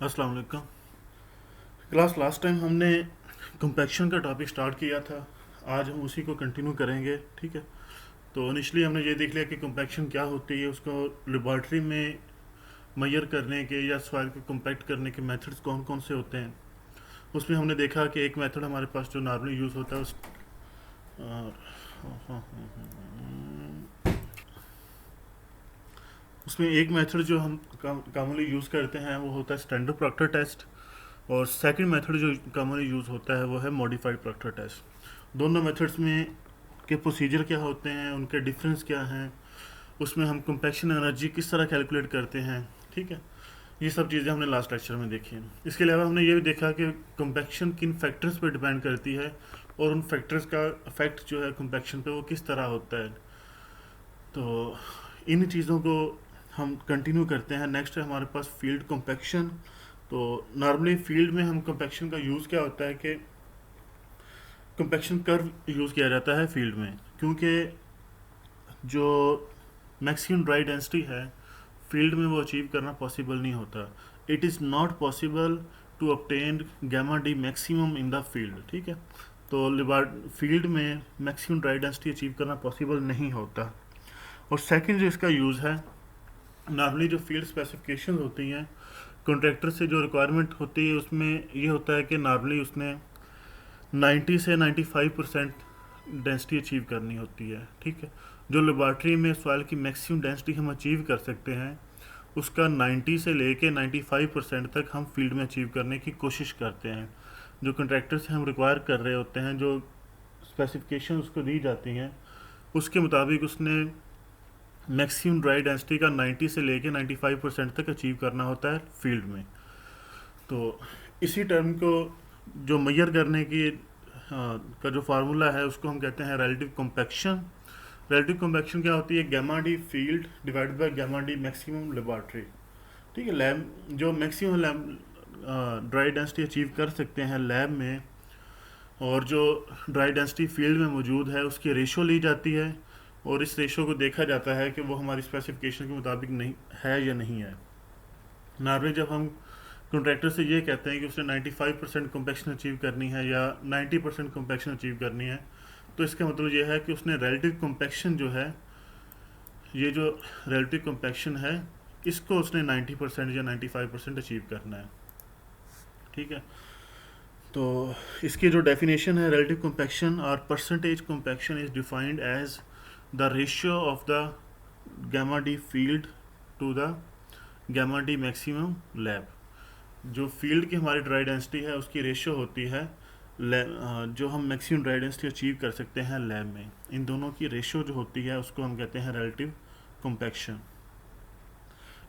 अस्सलाम वालेकुम। Class last time हमने कंपैक्शन का टॉपिक स्टार्ट किया था। आज हम उसी को कंटिन्यू करेंगे, ठीक है। तो इनिशली हमने ये देख लिया कि कंपैक्शन क्या होती है, उसको लेबॉर्ट्री में मेजर करने के या सॉइल को कंपैक्ट करने के मेथड्स कौन कौन से होते हैं। उसमें हमने देखा कि एक मेथड हमारे पास जो नॉर्मली यूज़ होता है उसमें एक मेथड जो हम कॉमनली यूज़ करते हैं वो होता है स्टैंडर्ड प्रॉक्टर टेस्ट। और सेकंड मेथड जो कॉमनली यूज़ होता है वो है मॉडिफाइड प्रॉक्टर टेस्ट। दोनों मेथड्स में के प्रोसीजर क्या होते हैं, उनके डिफरेंस क्या हैं, उसमें हम कंपैक्शन एनर्जी किस तरह कैलकुलेट करते हैं, ठीक है। ये सब चीज़ें हमने लास्ट लेक्चर में देखी हैं। इसके अलावा हमने ये भी देखा कि कंपैक्शन किन फैक्टर्स पर डिपेंड करती है और उन फैक्टर्स का इफेक्ट जो है कंपैक्शन पे वो किस तरह होता है। तो इन चीज़ों को हम कंटिन्यू करते हैं। नेक्स्ट है हमारे पास फील्ड कंपैक्शन। तो नॉर्मली फील्ड में हम कंपैक्शन का यूज़ क्या होता है कि कंपैक्शन कर्व यूज़ किया जाता है फील्ड में, क्योंकि जो मैक्सिमम ड्राई डेंसिटी है फील्ड में वो अचीव करना पॉसिबल नहीं होता। It is not possible to obtain gamma d maximum in the field, ठीक है। तो फील्ड में मैक्सिमम ड्राई डेंसिटी अचीव करना पॉसिबल नहीं होता। और सेकंड जो इसका यूज़ है, नॉर्मली जो फील्ड स्पेसिफिकेशन होती हैं कॉन्ट्रैक्टर से जो रिक्वायरमेंट होती है उसमें ये होता है कि नॉर्मली उसने 90 से 95% डेंसिटी अचीव करनी होती है, ठीक है। जो लेबॉर्ट्री में सॉइल की मैक्सिमम डेंसिटी हम अचीव कर सकते हैं उसका 90 से लेके 95% तक हम फील्ड में अचीव करने की कोशिश करते हैं। जो कॉन्ट्रैक्टर से हम रिक्वायर कर रहे होते हैं, जो स्पेसिफिकेशन उसको दी जाती हैं उसके मुताबिक उसने मैक्सिमम ड्राई डेंसिटी का 90 से लेके 95% तक अचीव करना होता है फील्ड में। तो इसी टर्म को जो मेजर करने की का जो फार्मूला है उसको हम कहते हैं रिलेटिव कॉम्पैक्शन। रिलेटिव कॉम्पैक्शन क्या होती है? Gamma d field divided by gamma d maximum laboratory, ठीक है। लैब जो maximum lab dry density achieve कर सकते हैं लैब में, और जो ड्राई डेंसिटी फील्ड में मौजूद है उसकी रेशो ली जाती है, और इस रेशो को देखा जाता है कि वो हमारी स्पेसिफिकेशन के मुताबिक नहीं है या नहीं है। नॉर्मली जब हम कॉन्ट्रैक्टर से ये कहते हैं कि उसने 95% कंपैक्शन अचीव करनी है या 90% कंपैक्शन अचीव करनी है, तो इसका मतलब ये है कि उसने रिलेटिव कंपैक्शन जो है, ये जो रिलेटिव कंपैक्शन है इसको उसने 90% या 95% अचीव करना है, ठीक है। तो इसकी जो डेफिनेशन है, रिलेटिव कंपैक्शन और percentage compaction is defined as the ratio of the gamma d field to the gamma d maximum lab. जो फील्ड की हमारी ड्राई डेंसिटी है उसकी रेशियो होती है जो हम मैक्सिमम ड्राई डेंसिटी अचीव कर सकते हैं लैब में। इन दोनों की रेशियो जो होती है उसको हम कहते हैं रिलेटिव कंपैक्शन।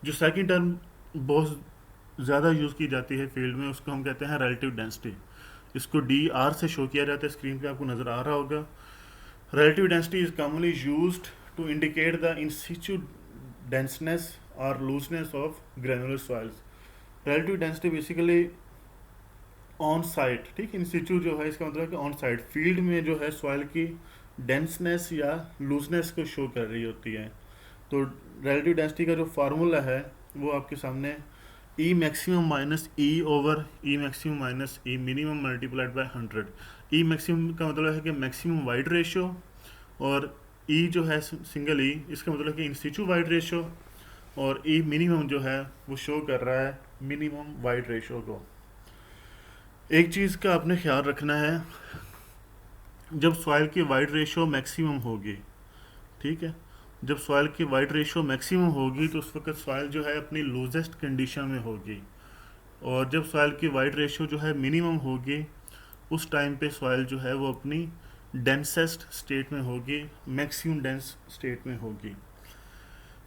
जो सेकंड टर्म बहुत ज़्यादा यूज़ की जाती है फील्ड में उसको हम कहते हैं रिलेटिव डेंसिटी। इसको डी आर से शो किया जाता है, स्क्रीन पे आपको नज़र आ रहा होगा। Relative density is commonly used to indicate the in situ denseness और looseness of granular soils. Relative density basically on site, ठीक है। इन सिचु जो है इसका मतलब है कि ऑन साइट फील्ड में जो है सॉइल की डेंसनेस या लूजनेस को शो कर रही होती है। तो रिलेटिव डेंसिटी का जो फार्मूला है वो आपके सामने ई maximum minus e over e maximum minus e minimum multiplied by 100। E maximum का मतलब है कि मैक्सिमम वाइड रेशियो, और ई जो है सिंगल ई, इसका मतलब है कि इन सिचु वाइड रेशियो, और ई मिनिमम जो है वो शो कर रहा है मिनिमम वाइड रेशियो को। एक चीज़ का आपने ख्याल रखना है, जब सॉइल की वाइड रेशियो मैक्सिमम होगी, ठीक है, जब सॉइल की वाइड रेशियो मैक्सिमम होगी तो उस वक्त सॉइल जो है अपनी लूजेस्ट कंडीशन में होगी, और जब सॉइल की वाइड रेशियो जो है मिनिमम होगी उस टाइम पे सॉइल जो है वो अपनी डेंसेस्ट स्टेट में होगी, मैक्सिमम डेंस स्टेट में होगी।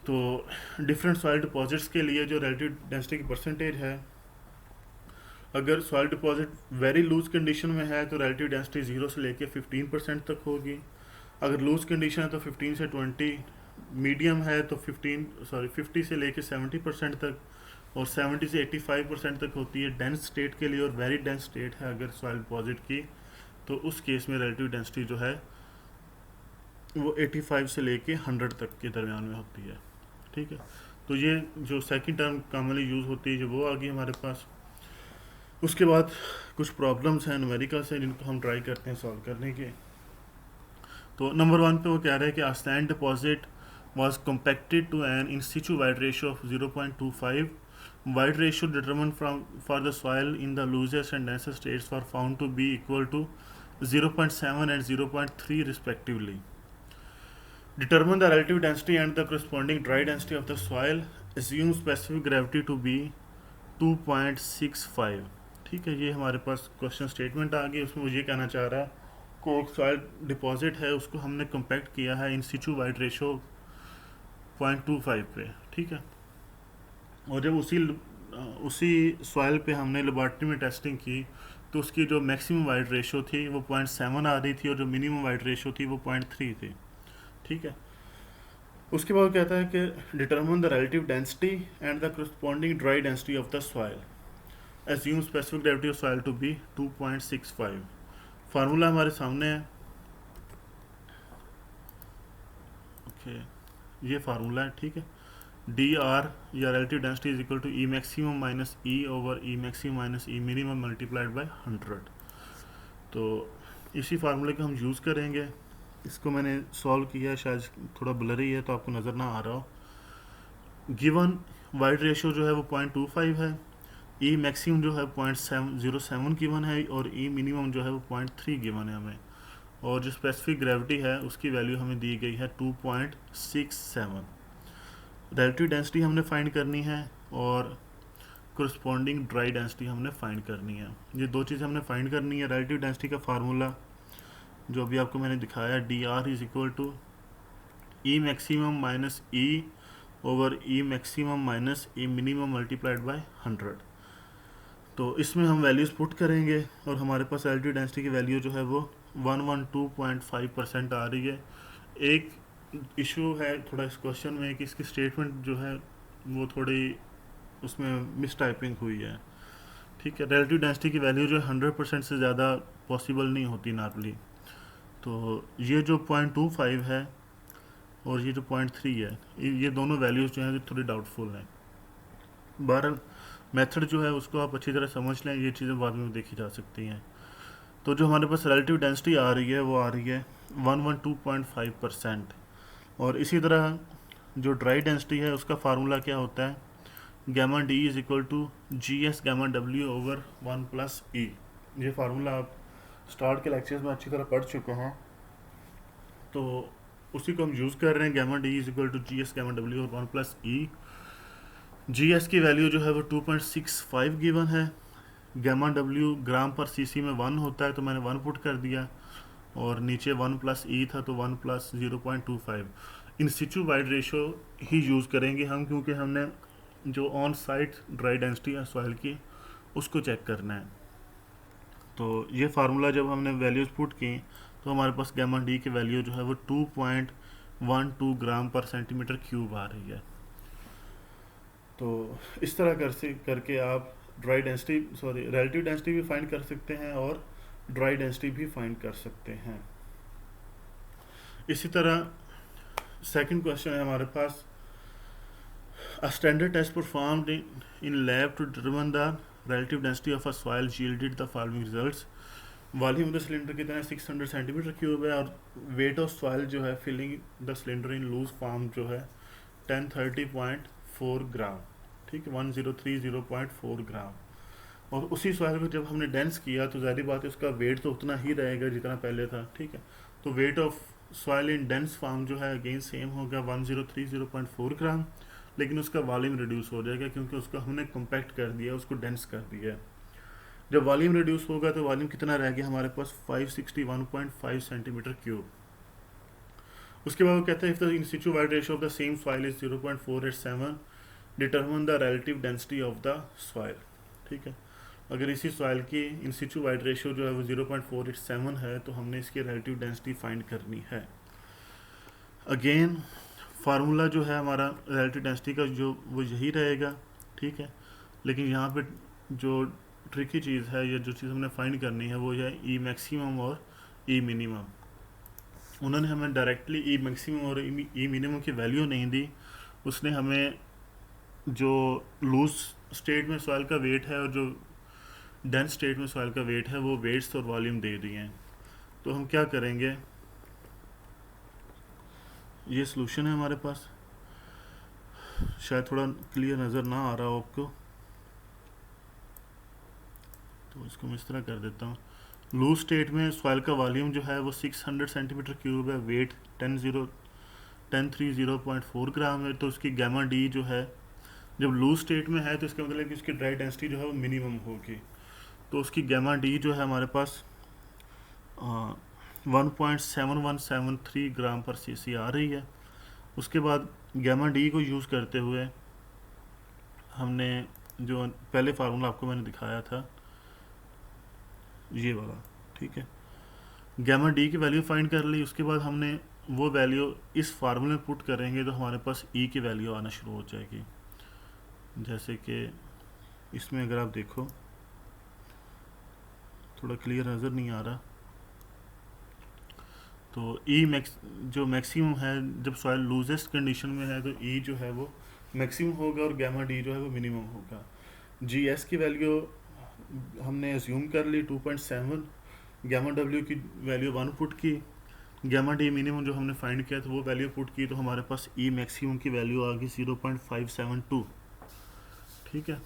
तो डिफरेंट सॉइल डिपॉजिट्स के लिए जो रिलेटिव डेंसिटी की परसेंटेज है, अगर soil deposit very loose condition में है तो रिलेटिव डेंसिटी 0 से लेके 15% तक होगी। अगर लूज कंडीशन है तो 15 से 20, मीडियम है तो 50 से लेके 70% तक, और 70 से 85% तक होती है डेंस स्टेट के लिए। और वेरी डेंस स्टेट है अगर सॉइल डिपॉजिट की, तो उस केस में रिलेटिव डेंसिटी जो है वो 85 से लेके 100 तक के दरमियान में होती है, ठीक है। तो ये जो सेकंड टर्म कॉमनली यूज़ होती है जो वो आ गई हमारे पास। उसके बाद कुछ प्रॉब्लम्स हैं न्यूमेरिकल्स हैं जिनको हम ट्राई करते हैं सॉल्व करने के। तो नंबर 1 पे वो कह रहा है कि a sand deposit was compacted to an in situ void ratio of 0.25. Void ratio determined from for the soil in the loosest and densest states were found to be equal to 0.7 and 0.3 respectively. Determine the relative density and the corresponding dry density of the soil. Assume specific gravity to be 2.65. ठीक है, ये हमारे पास question statement आ गई। उसमें मुझे कहना चाह रहा है कि एक सॉइल डिपॉजिट है, उसको हमने कंपैक्ट किया है इन सिचू वाइड रेशो 0.25 पे। ठीक है, और जब उसी सॉइल पे हमने लेबॉर्ट्री में टेस्टिंग की तो उसकी जो मैक्सिमम वाइड रेशो थी वो 0.7 आ रही थी और जो मिनिमम वाइड रेशो थी वो 0.3 थी। ठीक है, उसके बाद कहता है कि determine the relative density and the corresponding dry density of the soil. Assume specific gravity of soil to be 2.65। Formula हमारे सामने है। ओके, ये फार्मूला है। ठीक है, डी आर या relative density is equal to e maximum minus e over e maximum minus e minimum multiplied by 100। तो इसी फार्मूले को हम यूज़ करेंगे। इसको मैंने सॉल्व किया, शायद थोड़ा ब्लरी है तो आपको नज़र ना आ रहा हो। गिवन वाइड रेशियो जो है वो 0.25 है, ई मैक्सिमम जो है 0.07 गिवन है और ई मिनिमम जो है वो 0.3 गिवन है हमें, और जो स्पेसिफिक ग्रेविटी है उसकी वैल्यू हमें दी गई है 2.67। रिलेटिव डेंसिटी हमने फाइंड करनी है और करस्पॉन्डिंग ड्राई डेंसिटी हमने फाइंड करनी है। ये दो चीज़ें हमने फाइंड करनी है। रिलेटिव डेंसिटी का फार्मूला जो अभी आपको मैंने दिखाया, D R is equal to e maximum minus e over e maximum minus e minimum multiplied by 100। तो इसमें हम वैल्यूज़ पुट करेंगे और हमारे पास रिलेटिव डेंसिटी की वैल्यू जो है वो 112.5% आ रही है। एक इशू है थोड़ा इस क्वेश्चन में कि इसकी स्टेटमेंट जो है वो थोड़ी उसमें मिस टाइपिंग हुई है। ठीक है, रिलेटिव डेंसिटी की वैल्यू जो है 100% से ज़्यादा पॉसिबल नहीं होती नॉर्मली। तो ये जो 0.25 है और ये जो 0.3 है, ये दोनों वैल्यूज़ जो हैं थोड़ी डाउटफुल हैं। बहरहाल मेथड जो है उसको आप अच्छी तरह समझ लें, ये चीज़ें बाद में देखी जा सकती हैं। तो जो हमारे पास रिलेटिव डेंसिटी आ रही है वो आ रही है 112.5%। और इसी तरह जो ड्राई डेंसिटी है उसका फार्मूला क्या होता है, gamma d is equal to G S gamma डब्ल्यू ओवर 1 प्लस ई। ये फार्मूला आप स्टार्ट के लेक्चर्स में अच्छी तरह पढ़ चुके हैं, तो उसी को हम यूज़ कर रहे हैं। Gamma d is equal to G S gamma डब्ल्यू over 1 plus e. G S की वैल्यू जो है वो 2.65 गिवन है। गैमा डब्ल्यू ग्राम पर सीसी में 1 होता है तो मैंने 1 पुट कर दिया, और नीचे 1 प्लस ई था तो 1 प्लस 0.25। इन सिचू वाइड रेशो ही यूज़ करेंगे हम, क्योंकि हमने जो ऑन साइट ड्राई डेंसिटी है सॉइल की उसको चेक करना है। तो ये फार्मूला जब हमने वैल्यूज़ पुट की तो हमारे पास गैमा डी की वैल्यू जो है वो 2.12 ग्राम पर सेंटीमीटर क्यूब आ रही है। तो इस तरह करके आप ड्राई डेंसिटी रिलेटिव डेंसिटी भी फाइंड कर सकते हैं और ड्राई डेंसिटी भी फाइंड कर सकते हैं। इसी तरह सेकंड क्वेश्चन है हमारे पास, a standard test performed in lab to determine the relative density of a soil yielded the following results। Volume of the cylinder कितना है 600 सेंटीमीटर क्यूब है, और वेट ऑफ सॉइल जो है filling the cylinder in loose form जो है 1030.4 ग्राम। ठीक है, 1030.4 ग्राम। और उसी सॉइल को जब हमने डेंस किया तो ज़ाहिर बात है उसका वेट तो उतना ही रहेगा जितना पहले था। ठीक है, तो wait of soil in dense form जो है अगेन सेम होगा 1030.4 ग्राम, लेकिन उसका वॉल्यूम रिड्यूस हो जाएगा क्योंकि उसको हमने कम्पैक्ट कर दिया, उसको डेंस कर दिया। जब वॉल्यूम रिड्यूस होगा तो वॉल्यूम कितना रह गया हमारे पास 561.5 सेंटीमीटर क्यूब। उसके बाद वो कहते हैं if the in situ void ratio of the same soil is 0.487 determine the relative density of the soil. ठीक है, अगर इसी सॉइल की इन सिचु वाइड रेशियो जो है वो 0.487 है तो हमने इसकी रिलेटिव डेंसिटी फाइंड करनी है। अगेन फार्मूला जो है हमारा रिलेटिव डेंसिटी का जो वो यही रहेगा। ठीक है, लेकिन यहाँ पे जो ट्रिकी चीज़ है या जो चीज़ हमने फाइंड करनी है वो है ई मैक्सिमम और ई मिनिमम। उन्होंने हमें डायरेक्टली ई मैक्सिमम और ई मिनिमम की वैल्यू नहीं दी, उसने हमें जो लूज स्टेट में सॉइल का वेट है और जो डेंस स्टेट में सॉइल का वेट है वो वेट्स और वॉल्यूम दे दिए हैं। तो हम क्या करेंगे, ये सॉल्यूशन है हमारे पास, शायद थोड़ा क्लियर नज़र ना आ रहा हो आपको, तो इसको मैं इस तरह कर देता हूँ। लूज स्टेट में सॉइल का वॉल्यूम जो है वो 600 सेंटीमीटर क्यूब है, वेट 1030.4 ग्राम है। तो उसकी गामा डी जो है जब लूज स्टेट में है तो इसका मतलब कि उसकी ड्राई डेंसिटी जो है वो मिनिमम होगी। तो उसकी गामा डी जो है हमारे पास 1.7173 ग्राम पर सीसी आ रही है। उसके बाद गामा डी को यूज़ करते हुए हमने जो पहले फार्मूला आपको मैंने दिखाया था ये वाला, ठीक है, गामा डी की वैल्यू फाइंड कर ली। उसके बाद हमने वो वैल्यू इस फार्मूले में पुट करेंगे तो हमारे पास ई की वैल्यू आना शुरू हो जाएगी। जैसे कि इसमें अगर आप देखो, थोड़ा क्लियर नज़र नहीं आ रहा, तो ई मैक्स जो मैक्सिमम है जब सॉइल लूजेस्ट कंडीशन में है तो ई जो है वो मैक्सिमम होगा और गामा डी जो है वो मिनिमम होगा। जी एस की वैल्यू हमने एज्यूम कर ली 2.7, गामा डब्ल्यू की वैल्यू 1 पुट की, गामा डी मिनिमम जो हमने फाइंड किया था वो वैल्यू पुट की, तो हमारे पास ई मैक्सिमम की वैल्यू आ गई 0.572, ठीक है।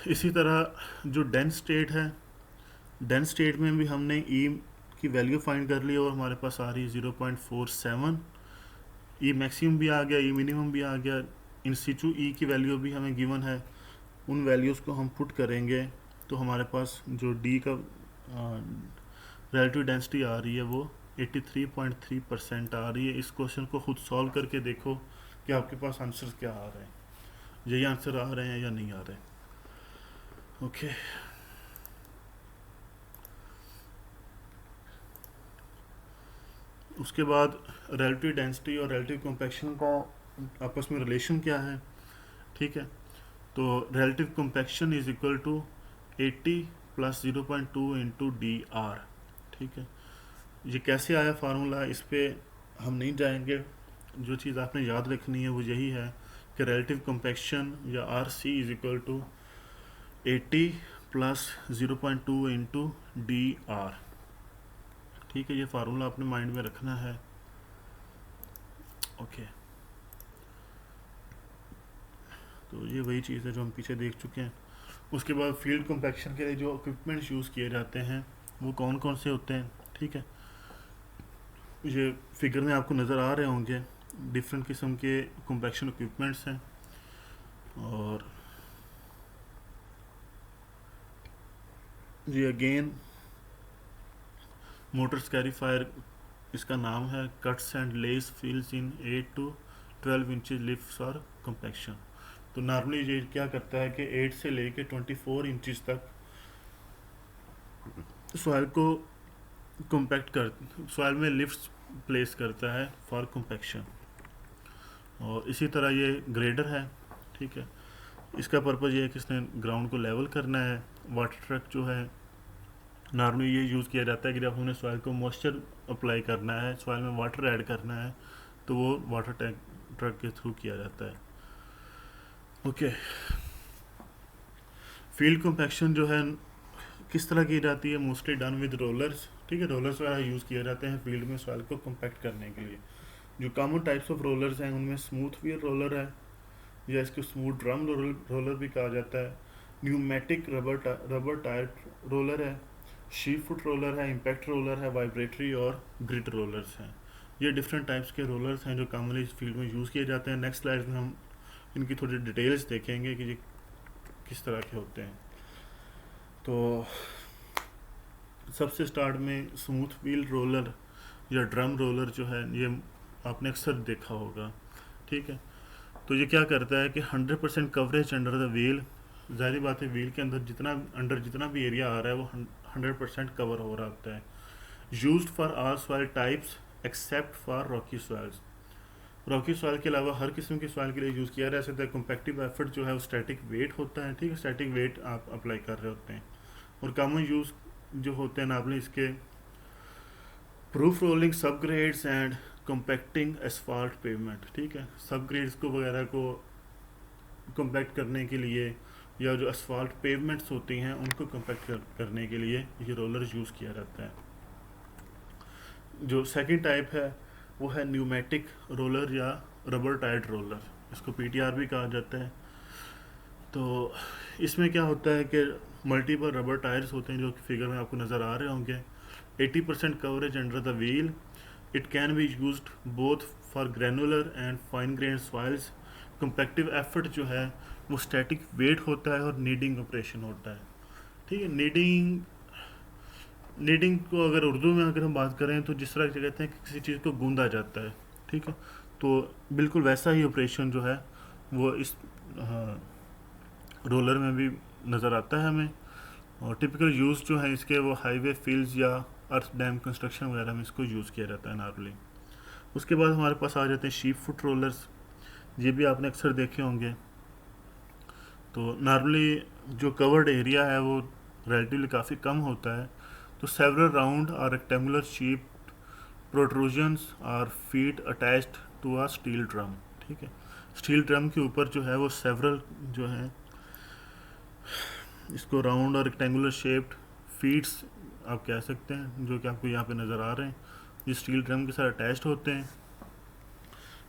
इसी तरह जो डेंस स्टेट है, डेंस स्टेट में भी हमने ई की वैल्यू फाइंड कर ली और हमारे पास आ रही है 0.47, ई मैक्सिमम भी आ गया, ई मिनिमम भी आ गया, इन सिचू ई की वैल्यू भी हमें गिवन है, उन वैल्यूज़ को हम पुट करेंगे तो हमारे पास जो डी का रिलेटिव डेंसिटी आ रही है वो 83.3% आ रही है। इस क्वेश्चन को खुद सॉल्व करके देखो कि आपके पास आंसर क्या आ रहे हैं, यही आंसर आ रहे हैं या नहीं आ रहे। ओके उसके बाद रिलेटिव डेंसिटी और रिलेटिव कॉम्पैक्शन का आपस में रिलेशन क्या है, ठीक है। तो relative compaction is equal to 80 plus 0.2 into D R, ठीक है। ये कैसे आया फार्मूला, इस पर हम नहीं जाएंगे, जो चीज़ आपने याद रखनी है वो यही है कि रिलेटिव कॉम्पैक्शन या R C is equal to 80 plus 0.2 into D R, ठीक है। ये फार्मूला अपने माइंड में रखना है, ओके। तो ये वही चीज़ है जो हम पीछे देख चुके हैं। उसके बाद फील्ड कॉम्पैक्शन के लिए जो इक्विपमेंट्स यूज़ किए जाते हैं वो कौन कौन से होते हैं, ठीक है। ये फिगर में आपको नज़र आ रहे होंगे, डिफरेंट किस्म के कॉम्पैक्शन इक्विपमेंट्स हैं। और ये अगेन मोटर स्कैरीफायर इसका नाम है, cuts and less feels in 8 to 12 inches lift for compaction. तो नॉर्मली ये क्या करता है कि 8 से लेके 24 इंचज तक सॉइल को कॉम्पैक्ट कर, सॉइल में लिफ्ट प्लेस करता है फॉर कॉम्पैक्शन। और इसी तरह ये ग्रेडर है, ठीक है। इसका पर्पज़ ये है कि इसने ग्राउंड को लेवल करना है। वाटर ट्रक जो है नॉर्मली ये यूज़ किया जाता है कि जब हमने सॉइल को मॉइस्चर अप्लाई करना है, सॉइल में वाटर ऐड करना है, तो वो वाटर टैंक ट्रक के थ्रू किया जाता है, ओके। फील्ड कॉम्पैक्शन जो है किस तरह की जाती है, मोस्टली डन विद रोलर्स, ठीक है। रोलर्स वगैरह यूज़ किए जाते हैं फील्ड में सॉइल को कॉम्पैक्ट करने के लिए। जो कॉमन टाइप्स ऑफ रोलर्स हैं उनमें स्मूथ व्हील रोलर है, या इसको स्मूथ ड्रम रोलर भी कहा जाता है, न्यूमेटिक रबर टायर रोलर है, शीप फुट रोलर है, इम्पैक्ट रोलर है, वाइब्रेटरी और ग्रिड रोलर्स हैं। ये डिफरेंट टाइप्स के रोलर्स हैं जो कॉमनली इस फील्ड में यूज़ किए जाते हैं। नेक्स्ट स्लाइड में हम इनकी थोड़ी डिटेल्स देखेंगे कि ये किस तरह के होते हैं। तो सबसे स्टार्ट में स्मूथ व्हील रोलर या ड्रम रोलर जो है ये आपने अक्सर देखा होगा, ठीक है। तो ये क्या करता है कि 100% कवरेज अंडर द व्हील, ज़ाहिर बात है व्हील के अंदर जितना भी एरिया आ रहा है वो 100% कवर हो रहा होता है। Used for all soil types except for Rocky soils, Rocky soil के अलावा हर किस्म की सॉइल के लिए यूज़ किया जा सकता है। कॉम्पैक्टिव एफर्ट जो है वो स्टैटिक वेट होता है, ठीक है, स्टैटिक वेट आप अप्लाई कर रहे होते हैं। और कॉमन यूज़ जो होते हैं नॉर्मली इसके प्रूफ रोलिंग सब grades and compacting asphalt pavement, ठीक है। सब ग्रेड्स को वगैरह को कॉम्पैक्ट करने के लिए या जो असफाल्ट पेवमेंट्स होती हैं उनको कंपैक्ट करने के लिए ये रोलर यूज़ किया जाता है। जो सेकंड टाइप है वो है न्यूमेटिक रोलर या रबर टायर्ड रोलर, इसको पीटीआर भी कहा जाता है। तो इसमें क्या होता है कि मल्टीपल रबर टायर्स होते हैं जो कि फिगर में आपको नज़र आ रहे होंगे। 80% coverage under the wheel. It can be used both for granular and fine grain soils. Compactive effort जो है वो स्टैटिक वेट होता है और नीडिंग ऑपरेशन होता है। ठीक है, नीडिंग नीडिंग को अगर उर्दू में अगर हम बात करें तो जिस तरह से कहते हैं कि किसी चीज़ को गूंदा जाता है, ठीक है, तो बिल्कुल वैसा ही ऑपरेशन जो है वो इस रोलर में भी नज़र आता है हमें। और टिपिकल यूज़ जो है इसके वो हाईवे फील्ड्स या अर्थ डैम कंस्ट्रक्शन वगैरह में इसको यूज़ किया जाता है नॉर्मली। उसके बाद हमारे पास आ जाते हैं शीप फुट रोलर्स, ये भी आपने अक्सर देखे होंगे। तो नॉर्मली जो कवर्ड एरिया है वो रिलेटिवली काफ़ी कम होता है, तो सेवरल राउंड और rectangular shape protrusions are fit attached to a steel drum. ठीक है, स्टील ड्रम के ऊपर जो है वो सेवरल जो है इसको राउंड और रेक्टेंगुलर शेप्ड फीट्स आप कह सकते हैं, जो कि आपको यहाँ पे नज़र आ रहे हैं, ये स्टील ड्रम के साथ अटैच्ड होते हैं।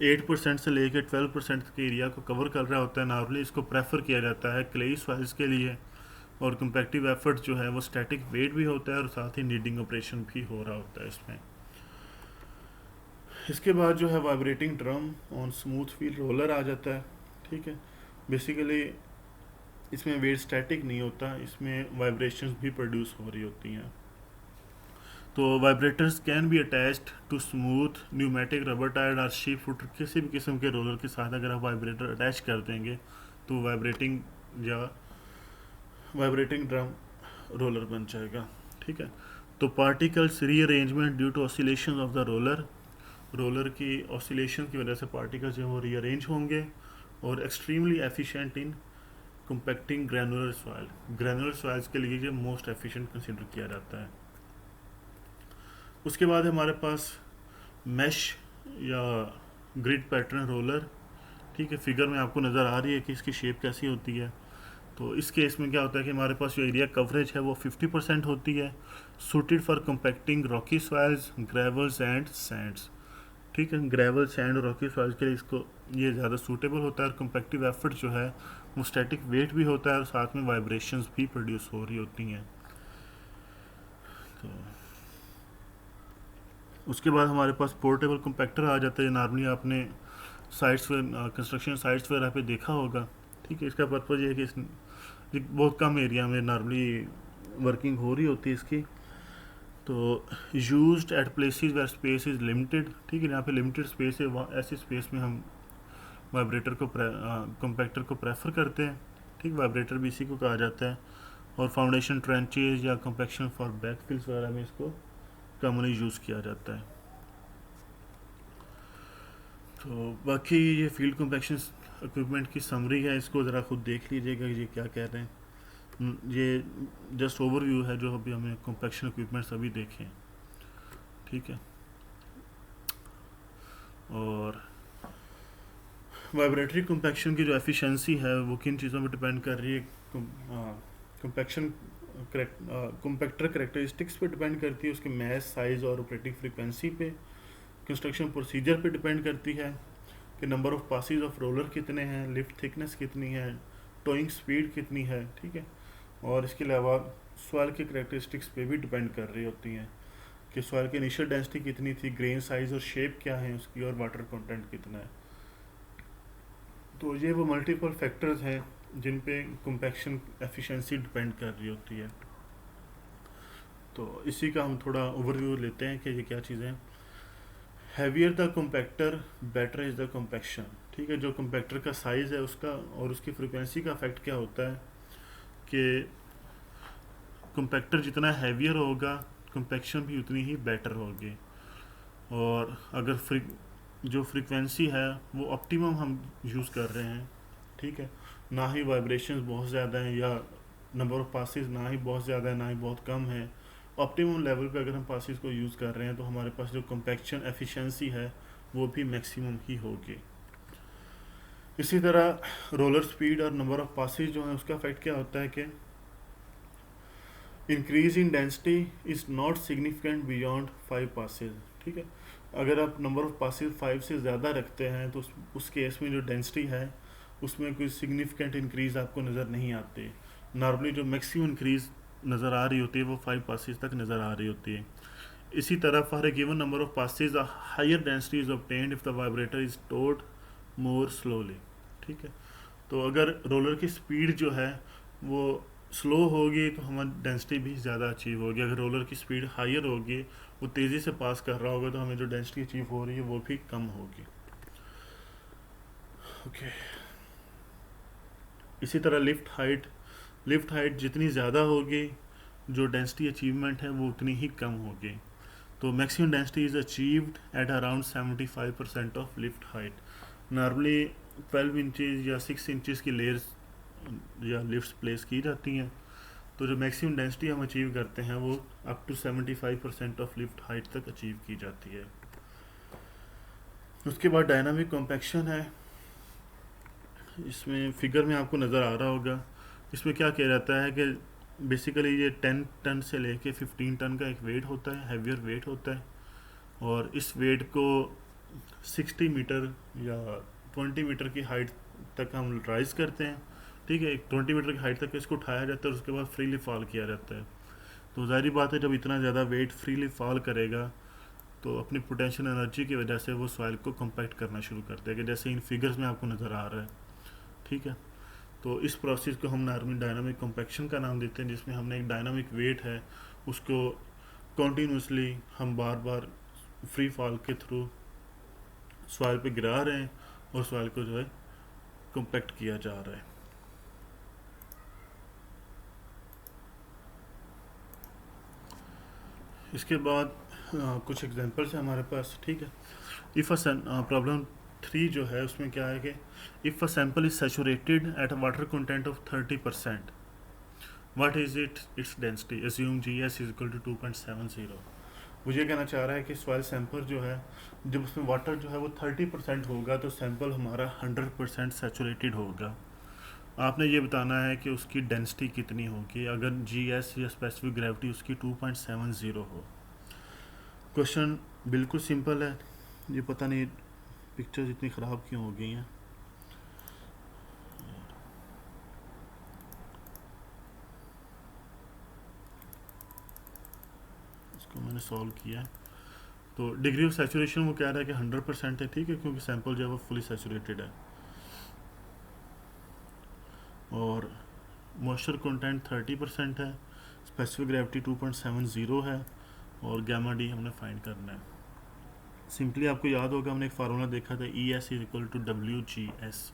8% से लेकर 12% के एरिया को कवर कर रहा होता है। नॉर्मली इसको प्रेफर किया जाता है क्लेई सॉइल्स के लिए। और कंपैक्टिव एफर्ट जो है वो स्टैटिक वेट भी होता है और साथ ही नीडिंग ऑपरेशन भी हो रहा होता है इसमें। इसके बाद जो है vibrating drum on smooth wheel roller आ जाता है। ठीक है, बेसिकली इसमें वेट स्टैटिक नहीं होता, इसमें वाइब्रेशंस भी प्रोड्यूस हो रही होती हैं। तो vibrators can be attached to smooth pneumatic rubber tyred और शीप फुट, किसी भी किस्म के रोलर के साथ अगर आप वाइब्रेटर अटैच कर देंगे तो वाइब्रेटिंग ड्रम रोलर बन जाएगा। ठीक है, तो particles rearrangement due to oscillation of the roller, roller की ऑसिलेशन की वजह से पार्टिकल्स जो वो रीअरेंज होंगे। और extremely efficient in compacting granular soil, granular soils के लिए ये मोस्ट एफिशिएंट कंसिडर किया जाता है। उसके बाद हमारे पास मैश या ग्रिड पैटर्न रोलर। ठीक है, फिगर में आपको नज़र आ रही है कि इसकी शेप कैसी होती है। तो इस केस में क्या होता है कि हमारे पास जो एरिया कवरेज है वो 50% होती है। Suited for compacting Rocky soils, gravels and Sands. ठीक है, ग्रेवल, सैंड और रॉकी सॉइल्स के लिए इसको ये ज़्यादा सूटेबल होता है। और कंपैक्टिव एफर्ट जो है वो स्टैटिक वेट भी होता है और साथ में वाइब्रेशंस भी प्रोड्यूस हो रही होती हैं। तो उसके बाद हमारे पास पोर्टेबल कंपैक्टर आ जाता है। नॉर्मली आपने साइट्स कंस्ट्रक्शन साइट्स वगैरह पे देखा होगा। ठीक है, इसका पर्पज़ ये है कि ये बहुत कम एरिया में नॉर्मली वर्किंग हो रही होती है इसकी। तो used at places where space is limited. ठीक है, यहाँ पे लिमिटेड स्पेस है, वहाँ ऐसी स्पेस में हम वाइब्रेटर को कंपैक्टर को प्रेफर करते हैं। ठीक, वाइब्रेटर भी इसी को कहा जाता है। और फाउंडेशन ट्रेंचेज या कंपैक्शन फॉर बैकफिल्स वगैरह में इसको कॉमनली यूज़ किया जाता है। तो बाकी ये फील्ड कंपैक्शन इक्विपमेंट की समरी है, इसको ज़रा खुद देख लीजिएगा ये क्या कह रहे हैं। ये जस्ट ओवरव्यू है जो अभी हमें कंपैक्शन इक्विपमेंट्स अभी देखें। ठीक है, और वाइब्रेटरी कंपैक्शन की जो एफिशिएंसी है वो किन चीज़ों पर डिपेंड कर रही है। कंपैक्शन कंपैक्टर करेक्टरिस्टिक्स पे डिपेंड करती है, उसके मैस, साइज़ और ऑपरेटिंग फ्रीक्वेंसी पे। कंस्ट्रक्शन प्रोसीजर पे डिपेंड करती है कि number of passes of roller कितने हैं, लिफ्ट थिकनेस कितनी है, टोइंग स्पीड कितनी है। ठीक है, और इसके अलावा सॉइल के करेक्टरिस्टिक्स पे भी डिपेंड कर रही होती हैं कि सॉइल की इनिशियल डेंसिटी कितनी थी, ग्रेन साइज़ और शेप क्या है उसकी, और वाटर कंटेंट कितना है। तो ये वो मल्टीपल फैक्टर्स हैं जिन पे कंपैक्शन एफिशिएंसी डिपेंड कर रही होती है। तो इसी का हम थोड़ा ओवरव्यू लेते हैं कि ये क्या चीज़ें हैं। Heavier the compactor better is the compaction. ठीक है, जो कंपैक्टर का साइज़ है उसका और उसकी फ्रीक्वेंसी का इफेक्ट क्या होता है कि कंपैक्टर जितना हैवियर होगा कंपैक्शन भी उतनी ही बेटर होगी। और अगर जो फ्रीक्वेंसी है वो ऑप्टिमम हम यूज़ कर रहे हैं, ठीक है, ना ही वाइब्रेशंस बहुत ज़्यादा हैं या नंबर ऑफ़ पासिस ना ही बहुत ज़्यादा है ना ही बहुत कम है, ऑप्टिमम लेवल पे अगर हम पासिस को यूज़ कर रहे हैं तो हमारे पास जो कंपैक्शन एफिशिएंसी है वो भी मैक्सिमम ही होगी। इसी तरह रोलर स्पीड और नंबर ऑफ पासेज जो है उसका इफेक्ट क्या होता है कि increase in density is not significant beyond 5 passes. ठीक है, अगर आप नंबर ऑफ पासेज 5 से ज़्यादा रखते हैं तो उस केस में जो डेंसिटी है उसमें कोई सिग्निफिकेंट इंक्रीज आपको नज़र नहीं आती। नॉर्मली जो मैक्सिमम इंक्रीज नज़र आ रही होती है वो 5 पासेज तक नज़र आ रही होती है। इसी तरह for a given number of passes a higher density is obtained if the vibrator is towed more slowly. ठीक है, तो अगर रोलर की स्पीड जो है वो स्लो होगी तो हमारी डेंसिटी भी ज़्यादा अचीव होगी। अगर रोलर की स्पीड हायर होगी, वो तेज़ी से पास कर रहा होगा, तो हमें जो डेंसिटी अचीव हो रही है वो भी कम होगी। ओके, इसी तरह लिफ्ट हाइट जितनी ज़्यादा होगी, जो डेंसिटी अचीवमेंट है वो उतनी ही कम होगी। तो maximum density is achieved at around 75% of lift height. Normally 12 inches या 6 इंचज़ की लेयर्स या लिफ्ट्स प्लेस की जाती हैं, तो जो मैक्सिमम डेंसिटी हम अचीव करते हैं वो up to 75% of lift height तक अचीव की जाती है। उसके बाद डायनामिक कॉम्पैक्शन है। इसमें फिगर में आपको नज़र आ रहा होगा, इसमें क्या किया जाता है कि बेसिकली ये 10 टन से लेके 15 टन का एक वेट होता है, हैवियर वेट होता है, और इस वेट को 60 मीटर या 20 मीटर की हाइट तक हम राइज करते हैं। ठीक है, 20 मीटर की हाइट तक इसको उठाया जाता है और उसके बाद फ्रीली फॉल किया जाता है। तो ज़ाहिर बात है, जब इतना ज़्यादा वेट फ्रीली फॉल करेगा तो अपनी पोटेंशियल एनर्जी की वजह से वो सॉइल को कम्पैक्ट करना शुरू कर देगा, जैसे इन फिगर्स में आपको नज़र आ रहा है। ठीक है, तो इस प्रोसेस को हम नॉर्मली डायनामिक कम्पैक्शन का नाम देते हैं, जिसमें हमने एक डायनामिक वेट है उसको कॉन्टीन्यूसली हम बार बार फ्री फॉल के थ्रू सॉइल पे गिरा रहे हैं और सॉइल को जो है कम्पैक्ट किया जा रहा है। इसके बाद कुछ एग्जांपल्स हैं हमारे पास। ठीक है, इफ़ अ प्रॉब्लम 3 जो है उसमें क्या है कि if a sample is saturated at a water content of 30%, what is its density, assume G S is equal to 2.70। मुझे कहना चाह रहा है कि सॉइल सैंपल जो है, जब उसमें वाटर जो है वो 30% होगा तो सैंपल हमारा 100% सैचुरेटेड होगा। आपने ये बताना है कि उसकी डेंसिटी कितनी होगी अगर जी एस या स्पेसिफिक ग्रेविटी उसकी 2.70 हो। क्वेश्चन बिल्कुल सिंपल है, ये पता नहीं पिक्चर्स इतनी ख़राब क्यों हो गई हैं। इसको मैंने सॉल्व किया है। तो डिग्री ऑफ सैचुरेशन वो कह रहा है कि 100% है। ठीक है, क्योंकि सैंपल जो है वो फुली सैचुरेटेड है, और मॉइस्चर कंटेंट 30% है, स्पेसिफिक ग्रेविटी 2.70 है, और गैमा डी हमने फाइंड करना है। सिंपली आपको याद होगा, हमने एक फार्मूला देखा था, e s is equal to डब्ल्यू जी एस।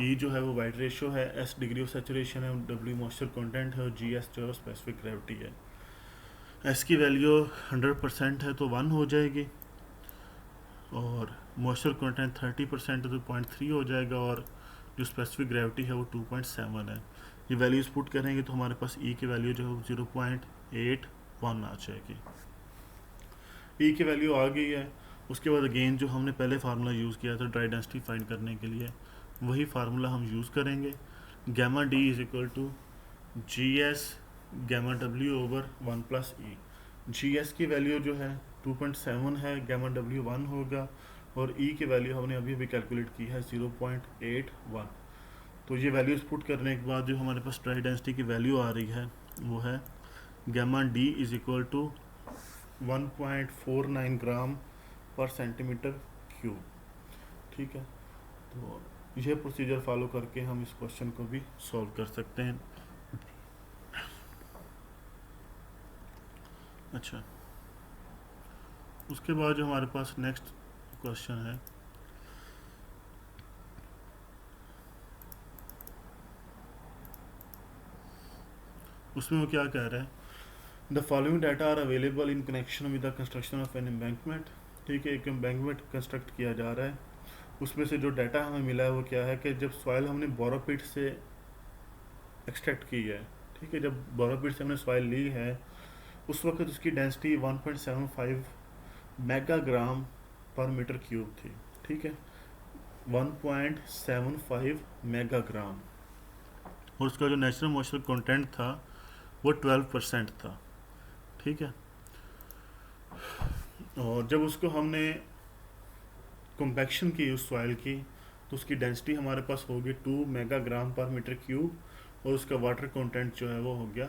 ई जो है वो वाइट रेशियो है, एस डिग्री ऑफ सैचुरेशन है, डब्ल्यू मॉइस्चर कंटेंट है, और जी एस जो है स्पेसिफिक ग्रेविटी है। एस की वैल्यू 100% है तो 1 हो जाएगी, और मॉइस्चर कंटेंट 30% है तो 0.3 हो जाएगा, और जो स्पेसिफिक ग्रेविटी है वो 2.7 है। ये वैल्यूज़ पुट करेंगे तो हमारे पास ई की वैल्यू जो है 0.81 आ जाएगी। ई की वैल्यू आ गई है। उसके बाद अगेन जो हमने पहले फार्मूला यूज़ किया था ड्राई डेंसिटी फाइंड करने के लिए, वही फार्मूला हम यूज़ करेंगे। Gamma d is equal to G S gamma डब्ल्यू over 1 plus e. G S की वैल्यू जो है 2.7 है, गैमा डब्ल्यू 1 होगा, और ई की वैल्यू हमने अभी अभी कैलकुलेट की है 0.81। तो ये वैल्यूज़ पुट करने के बाद जो हमारे पास ड्राई डेंसिटी की वैल्यू आ रही है वो है gamma d is equal to 1.49 gram per centimetre cube. ठीक है, तो यह प्रोसीजर फॉलो करके हम इस क्वेश्चन को भी सॉल्व कर सकते हैं। अच्छा, उसके बाद जो हमारे पास नेक्स्ट क्वेश्चन है, उसमें वो क्या कह रहा है, the following data are available in connection with the construction of an embankment. ठीक है, एक एम्बैंकमेंट कंस्ट्रक्ट किया जा रहा है। उसमें से जो डाटा हमें मिला है वो क्या है कि जब सॉइल हमने बोरोपिट से एक्सट्रैक्ट की है, ठीक है, जब बोरोपिट से हमने सॉइल ली है उस वक्त उसकी density 1.75 megagram per metre cube थी। ठीक है, 1.75 मेगाग्राम और उसका जो नेचुरल मॉइस्चर कंटेंट था वो 12% था। ठीक है, और जब उसको हमने कंपैक्शन की उस सॉइल की, तो उसकी डेंसिटी हमारे पास होगी 2 मेगाग्राम पर मीटर क्यूब, और उसका वाटर कंटेंट जो है वो हो गया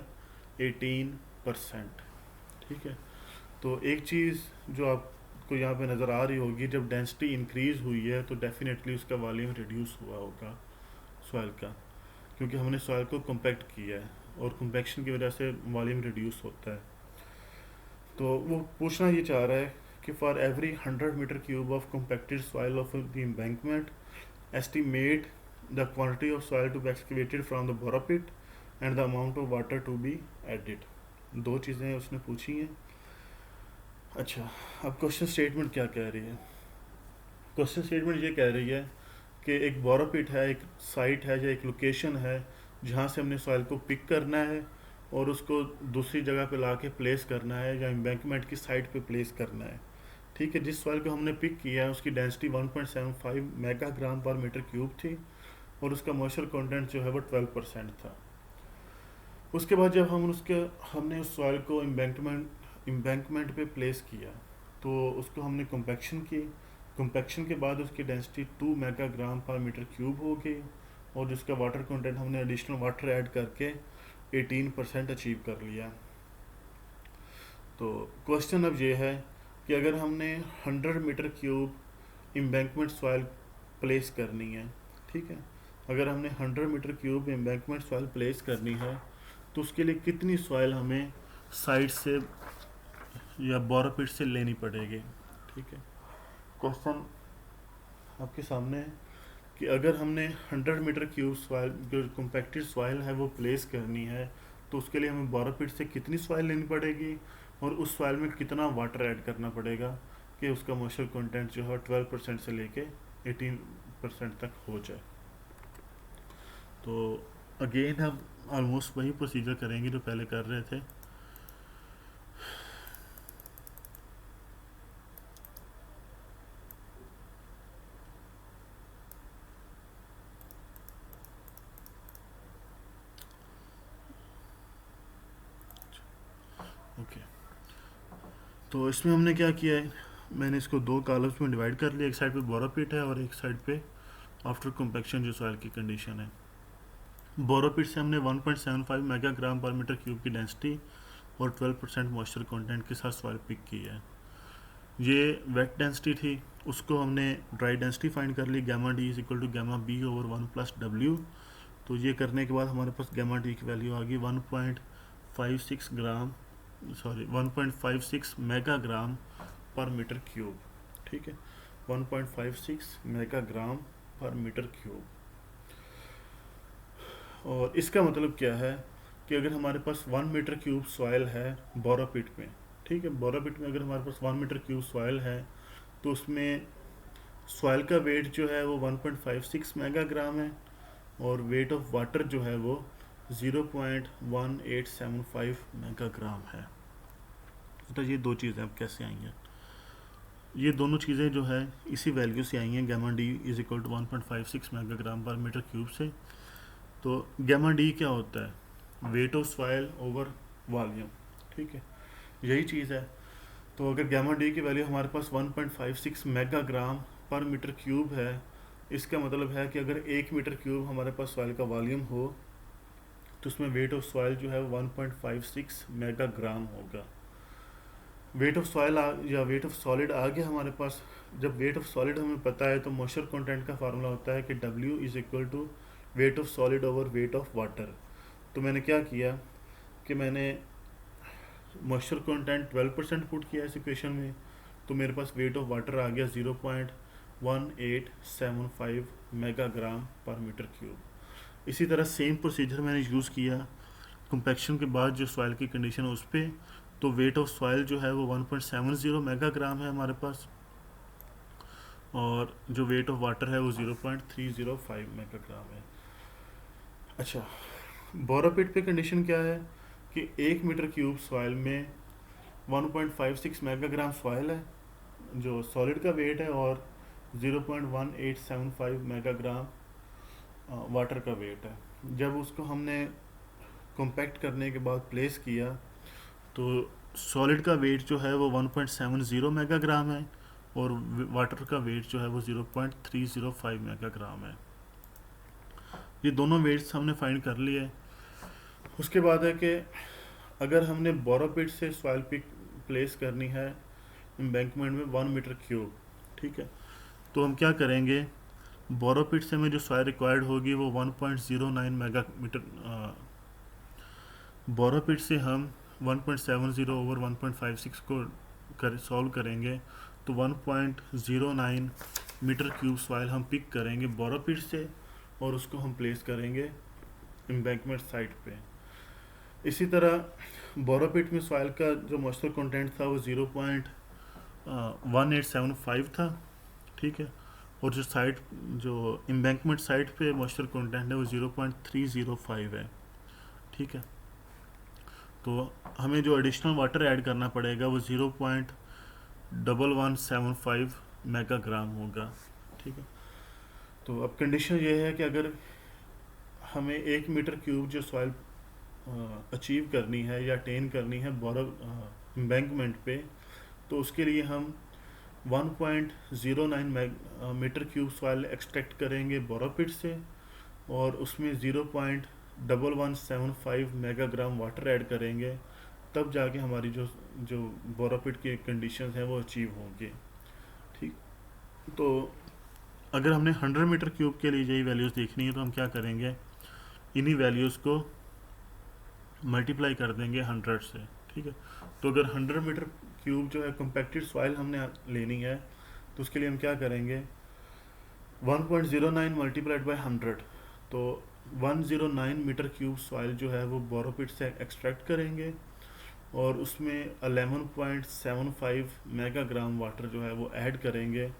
18%। ठीक है, तो एक चीज़ जो आपको यहाँ पे नज़र आ रही होगी, जब डेंसिटी इंक्रीज़ हुई है तो डेफिनेटली उसका वॉल्यूम रिड्यूस हुआ होगा सॉइल का, क्योंकि हमने सॉइल को कम्पैक्ट किया है और कम्पैक्शन की वजह से वॉल्यूम रिड्यूस होता है। तो वो पूछना ये चाह रहा है कि for every 100 metre cube of compacted soil of the embankment, estimate the quantity of soil to be excavated from the borrow pit and the amount of water to be added। दो चीज़ें उसने पूछी हैं। अच्छा, अब क्वेश्चन स्टेटमेंट क्या कह रही है? क्वेश्चन स्टेटमेंट ये कह रही है कि एक बोरो पिट है, एक साइट है या एक लोकेशन है जहाँ से हमने सॉइल को पिक करना है और उसको दूसरी जगह पे ला के प्लेस करना है या एम्बैंकमेंट की साइट पे प्लेस करना है। ठीक है, जिस सॉइल को हमने पिक किया है उसकी density 1.75 megagram per metre cube थी और उसका मॉइस्चर कंटेंट जो है वो 12% था। उसके बाद जब हमने उस सॉइल को एम्बैंकमेंट पे प्लेस किया तो उसको हमने कम्पैक्शन की। कम्पैक्शन के बाद उसकी density 2 megagram per metre cube हो गई और जिसका वाटर कंटेंट हमने एडिशनल वाटर ऐड करके 18% अचीव कर लिया। तो क्वेश्चन अब ये है कि अगर हमने 100 metre cube embankment soil place करनी है, ठीक है, अगर हमने 100 metre cube embankment soil place करनी है तो उसके लिए कितनी सॉइल हमें साइड से या बोरो पिट से लेनी पड़ेगी। ठीक है, क्वेश्चन आपके सामने है कि अगर हमने 100 मीटर क्यूब सॉइल जो कम्पैक्टेड सॉइल है वो प्लेस करनी है तो उसके लिए हमें बोरो पिट से कितनी सॉइल लेनी पड़ेगी और उस सॉइल में कितना वाटर ऐड करना पड़ेगा कि उसका मॉइस्चर कंटेंट जो है 12% से लेके 18% तक हो जाए। तो अगेन हम ऑलमोस्ट वही प्रोसीजर करेंगे जो पहले कर रहे थे। ओके, तो इसमें हमने क्या किया है, मैंने इसको दो कॉलम्स में डिवाइड कर लिया। एक साइड पे बोरो पिट है और एक साइड पे आफ्टर कम्पैक्शन जो सॉइल की कंडीशन है। बोरो पिट से हमने 1.75 मेगाग्राम पर मीटर क्यूब की डेंसिटी और 12% मॉइस्चर कंटेंट के साथ सॉइल पिक की है। ये वेट डेंसिटी थी, उसको हमने ड्राई डेंसिटी फाइंड कर ली, gamma d is equal to gamma b over 1+W। तो ये करने के बाद हमारे पास गामा डी की वैल्यू आ गई 1.56 मेगाग्राम पर मीटर क्यूब। ठीक है, 1.56 मेगाग्राम पर मीटर क्यूब। और इसका मतलब क्या है कि अगर हमारे पास 1 मीटर क्यूब सॉइल है बोरो पिट में, ठीक है, बोरो पिट में अगर हमारे पास 1 मीटर क्यूब सॉइल है तो उसमें सॉइल का वेट जो है वो 1.56 मेगाग्राम है और वेट ऑफ वाटर जो है वो 0.1875 मेगाग्राम है। तो ये दो चीज़ें अब कैसे आई हैं, ये दोनों चीज़ें जो है इसी वैल्यू से आई हैं, gamma d is equal to 1.56 megagram per metre cube से। तो गामा डी क्या होता है, weight of soil over volume. ठीक है, यही चीज़ है। तो अगर गामा डी की वैल्यू हमारे पास 1.56 मेगाग्राम पर मीटर क्यूब है, इसका मतलब है कि अगर 1 मीटर क्यूब हमारे पास सॉइल का वॉल्यूम हो तो उसमें वेट ऑफ सॉइल जो है 1.56 मेगाग्राम होगा। वेट ऑफ सॉइल या वेट ऑफ सॉलिड आ गया हमारे पास। जब वेट ऑफ सॉलिड हमें पता है तो मॉइस्चर कंटेंट का फार्मूला होता है कि W is equal to weight of solid over weight of water. तो मैंने क्या किया कि मैंने मॉइस्चर कंटेंट 12% पुट किया इस इक्वेशन में, तो मेरे पास वेट ऑफ वाटर आ गया 0.1875 मेगाग्राम पर मीटर क्यूब। इसी तरह सेम प्रोसीजर मैंने यूज़ किया कंपैक्शन के बाद जो सॉइल की कंडीशन है उस पर। तो वेट ऑफ सॉइल जो है वो 1.70 मेगाग्राम है हमारे पास और जो वेट ऑफ वाटर है वो 0.305 मेगाग्राम है। अच्छा, बोरो पिट पे कंडीशन क्या है कि 1 मीटर क्यूब सॉइल में 1.56 मेगाग्राम सॉइल है जो सॉलिड का वेट है और 0.1875 मेगाग्राम वाटर का वेट है। जब उसको हमने कॉम्पैक्ट करने के बाद प्लेस किया तो सॉलिड का वेट जो है वो 1.70 मेगाग्राम है और वाटर का वेट जो है वो 0.305 मेगाग्राम है। ये दोनों वेट्स हमने फाइंड कर लिए। उसके बाद है कि अगर हमने बोरोपिट से सॉइल पिक प्लेस करनी है एम्बैंकमेंट में 1 मीटर क्यूब, ठीक है, तो हम क्या करेंगे, बोरोपिट से हमें जो सॉइल रिक्वायर्ड होगी वो 1.09 मेगा मीटर, बोरोपिट से हम 1.70 ओवर 1.56 को सॉल्व करेंगे तो 1.09 मीटर क्यूब सॉइल हम पिक करेंगे बोरोपिट से और उसको हम प्लेस करेंगे एम्बैंकमेंट साइट पे। इसी तरह बोरोपिट में सॉइल का जो मॉइस्चर कंटेंट था वो 0.1875 था, ठीक है, और जो एम्बैंकमेंट साइट पे मॉइस्चर कंटेंट है वो 0.305 है, ठीक है। तो हमें जो एडिशनल वाटर ऐड करना पड़ेगा वो 0.1175 मेगाग्राम होगा, ठीक है। तो अब कंडीशन ये है कि अगर हमें 1 मीटर क्यूब जो सॉइल अचीव करनी है या अटेन करनी है एम्बैंकमेंट पे, तो उसके लिए हम 1.09 मीटर क्यूब सॉइल एक्सट्रैक्ट करेंगे बोरोपिट से और उसमें 0.1175 मेगाग्राम वाटर ऐड करेंगे, तब जाके हमारी जो जो बोरोपिट की कंडीशंस हैं वो अचीव होंगी, ठीक। तो अगर हमने 100 मीटर क्यूब के लिए यही वैल्यूज़ देखनी है तो हम क्या करेंगे, इन्हीं वैल्यूज़ को मल्टीप्लाई कर देंगे 100 से, ठीक है। तो अगर 100 मीटर क्यूब जो है कम्पैक्टेड सॉइल हमने लेनी है तो उसके लिए हम क्या करेंगे, 1.09 मल्टीप्लाइड बाई 100, तो 109 मीटर क्यूब सॉइल जो है वो बोरोपिट से एक्सट्रैक्ट करेंगे और उसमें 11.75 मेगाग्राम वाटर जो है वो ऐड करेंगे,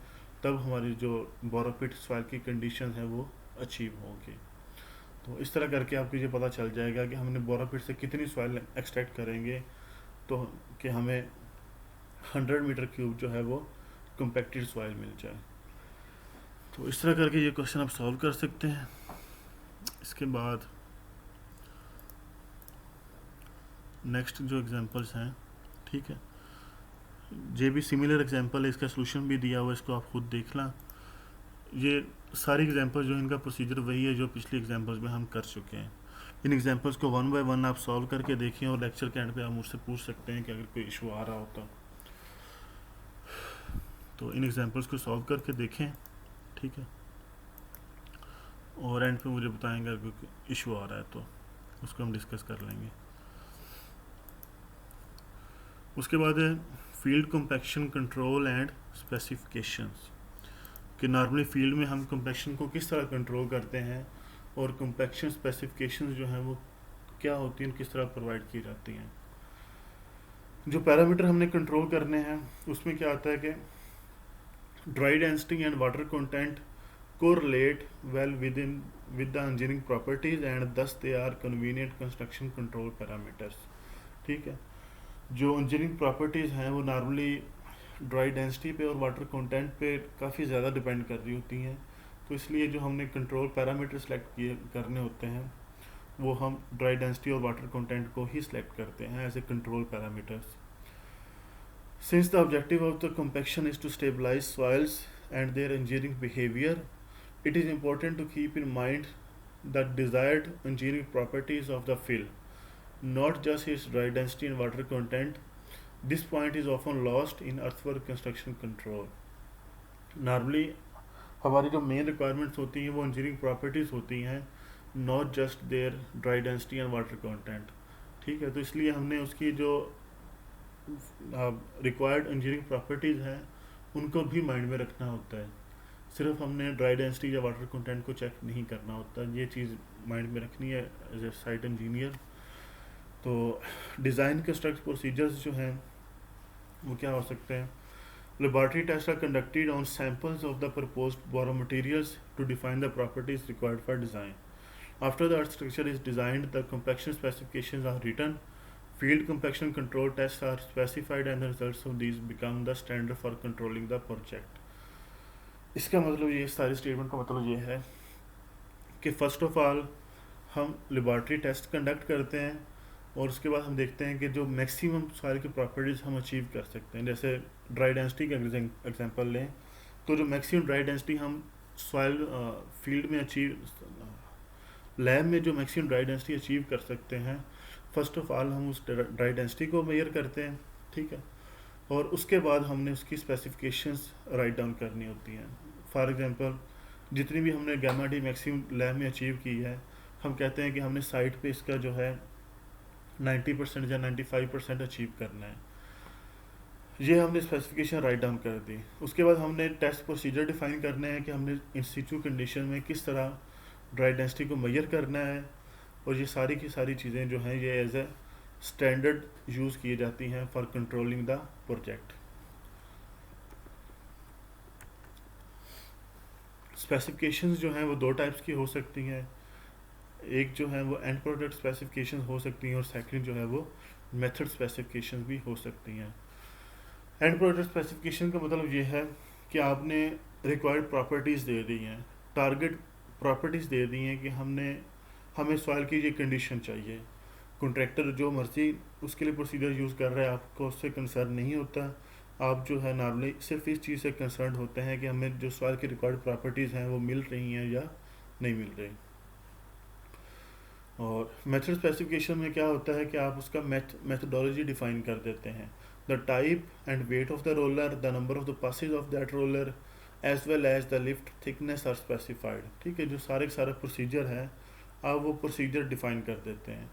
तब हमारी जो बोरोपिट सॉइल की कंडीशन है वो अचीव होंगी। तो इस तरह करके आपको ये पता चल जाएगा कि हमने बोरोपिट से कितनी सॉइल एक्सट्रैक्ट करेंगे तो कि हमें 100 मीटर क्यूब जो है वो कम्पैक्टेड सॉइल मिल जाए। तो इस तरह करके ये क्वेश्चन आप सॉल्व कर सकते हैं। इसके बाद नेक्स्ट जो एग्जांपल्स हैं, ठीक है, ये भी सिमिलर एग्जांपल है, इसका सॉल्यूशन भी दिया हुआ है, इसको आप खुद देखना। ये सारी एग्जांपल जो इनका प्रोसीजर वही है जो पिछली एग्जांपल्स में हम कर चुके हैं। इन एग्जांपल्स को 1 बाय 1 आप सॉल्व करके देखें और लेक्चर के एंड पे आप मुझसे पूछ सकते हैं कि अगर कोई इशू आ रहा हो तो इन एग्जांपल्स को सॉल्व करके देखें, ठीक है, और एंड पे मुझे बताएंगे अगर कोई इशू आ रहा है तो उसको हम डिस्कस कर लेंगे। उसके बाद है field compaction control and specifications, कि नॉर्मली फील्ड में हम कॉम्पैक्शन को किस तरह कंट्रोल करते हैं और कॉम्पैक्शन स्पेसिफिकेशंस जो हैं वो क्या होती हैं, किस तरह प्रोवाइड की जाती हैं। जो पैरामीटर हमने कंट्रोल करने हैं उसमें क्या आता है कि dry density and water content correlate well with the engineering properties and thus they are convenient construction control parameters, ठीक है। जो इंजीनियरिंग प्रॉपर्टीज़ हैं वो नॉर्मली ड्राई डेंसिटी पे और वाटर कंटेंट पे काफ़ी ज़्यादा डिपेंड कर रही होती हैं, तो इसलिए जो हमने कंट्रोल पैरामीटर सेलेक्ट किए करने होते हैं वो हम ड्राई डेंसिटी और वाटर कंटेंट को ही सिलेक्ट करते हैं as a control parameters. Since the objective of the compaction is to stabilize soils and their engineering behavior, it is important to keep in mind the desired engineering properties of the fill, not just its dry density and water content. This point is often lost in earthwork construction control. Normally हमारी जो main requirements होती हैं वो engineering properties होती हैं, not just their dry density and water content, ठीक है। तो इसलिए हमने उसकी जो रिक्वायर्ड इंजीनियरिंग प्रॉपर्टीज़ हैं उनको भी माइंड में रखना होता है, सिर्फ हमने ड्राई डेंसिटी या वाटर कंटेंट को चेक नहीं करना होता, ये चीज़ माइंड में रखनी है एज ए साइट इंजीनियर। तो डिज़ाइन कंस्ट्रक्ट प्रोसीजर्स जो हैं वो क्या हो सकते हैं, laboratory test are conducted on samples of the proposed borrow materials to define the properties required for design. After the earth structure is designed the compaction specifications are written, field compaction control tests are specified and the results of these become the standard for controlling the project. इसका मतलब ये, सारी statement का मतलब ये है कि first of all हम लेबॉर्ट्री टेस्ट कंडक्ट करते हैं और उसके बाद हम देखते हैं कि जो मैक्सिमम सॉइल की प्रॉपर्टीज़ हम अचीव कर सकते हैं। जैसे ड्राई डेंसिटी का एग्जांपल लें, तो जो मैक्सिमम ड्राई डेंसिटी हम सॉइल फील्ड में अचीव, लैब में जो मैक्सिमम ड्राई डेंसिटी अचीव कर सकते हैं, फर्स्ट ऑफ ऑल हम उस ड्राई डेंसिटी को मेजर करते हैं, ठीक है। और उसके बाद हमने उसकी स्पेसिफिकेशंस राइट डाउन करनी होती हैं। फॉर एग्जांपल, जितनी भी हमने गामा डी मैक्सिमम लैब में अचीव की है, हम कहते हैं कि हमने साइट पे इसका जो है 90% या 95% अचीव करना है। ये हमने स्पेसिफिकेशन राइट डाउन कर दी। उसके बाद हमने टेस्ट प्रोसीजर डिफाइन करने हैं कि हमने इन सिचु कंडीशन में किस तरह ड्राई डेंसिटी को मेजर करना है। और ये सारी की सारी चीज़ें जो हैं ये एज ए स्टैंडर्ड यूज़ की जाती हैं for controlling the project. Specifications जो हैं वो दो टाइप्स की हो सकती हैं। एक जो है वो एंड प्रोडक्ट स्पेसिफिकेशंस हो सकती हैं और सेकंड जो है वो मेथड स्पेसिफिकेशंस भी हो सकती हैं। एंड प्रोडक्ट स्पेसिफिकेशन का मतलब ये है कि आपने रिक्वायर्ड प्रॉपर्टीज़ दे दी हैं, टारगेट प्रॉपर्टीज़ दे दी हैं कि हमें सॉइल की ये कंडीशन चाहिए। कॉन्ट्रैक्टर जो मर्जी उसके लिए प्रोसीजर यूज़ कर रहा है, आपको उससे कंसर्न नहीं होता। आप जो है नॉर्मली सिर्फ इस चीज़ से कंसर्न होते हैं कि हमें जो सॉइल की रिक्वायर्ड प्रॉपर्टीज़ हैं वो मिल रही हैं या नहीं मिल रही। और मेथड स्पेसिफिकेशन में क्या होता है कि आप उसका मेथडोलॉजी डिफाइन कर देते हैं। The type and weight of the roller, the number of the passes of that roller, as well as the lift thickness are specified. ठीक है, जो सारे प्रोसीजर है आप वो प्रोसीजर डिफाइन कर देते हैं।